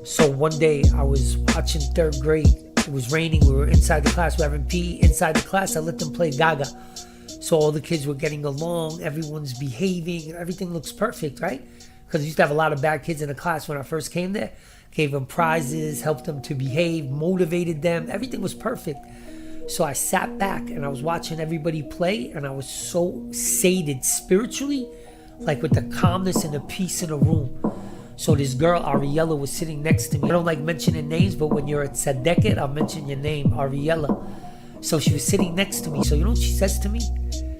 So one day I was watching third grade. It was raining. We were inside the class. We were having PE inside the class. I let them play Gaga. So all the kids were getting along. Everyone's behaving. Everything looks perfect, right? Because I used to have a lot of bad kids in the class when I first came there. Gave them prizes, helped them to behave, motivated them. Everything was perfect. So I sat back and I was watching everybody play, and I was so sated spiritually, like with the calmness and the peace in the room. So this girl, Ariella, was sitting next to me. I don't like mentioning names, but when you're at Tzedeket, I'll mention your name, Ariella. So she was sitting next to me. So you know what she says to me?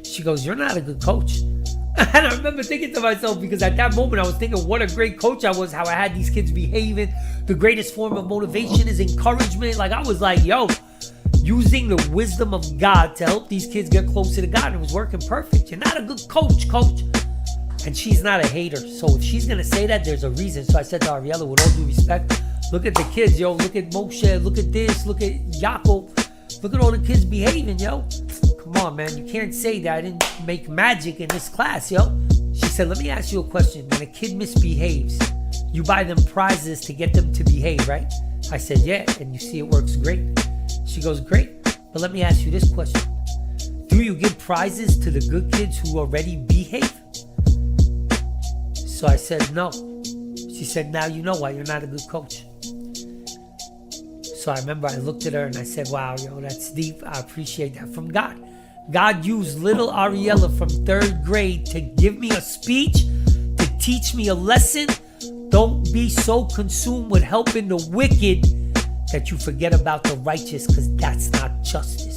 She goes, "You're not a good coach." And I remember thinking to myself, because at that moment I was thinking what a great coach I was, how I had these kids behaving. The greatest form of motivation is encouragement. Like I was like, yo, using the wisdom of God to help these kids get closer to God. And it was working perfect. You're not a good coach. And she's not a hater. So if she's going to say that, there's a reason. So I said to Ariella, with all due respect, look at the kids, yo. Look at Moshe. Look at this. Look at Yaakov. Look at all the kids behaving, yo. Come on, man. You can't say that I didn't make magic in this class, yo. She said, let me ask you a question. When a kid misbehaves, you buy them prizes to get them to behave, right? I said, yeah. And you see it works great. She goes, great. But let me ask you this question. Do you give prizes to the good kids who already behave? So I said, no. She said, now you know why you're not a good coach. So I remember I looked at her and I said, wow, yo, that's deep. I appreciate that from God. God used little Ariella from third grade to give me a speech, to teach me a lesson. Don't be so consumed with helping the wicked that you forget about the righteous, because that's not justice.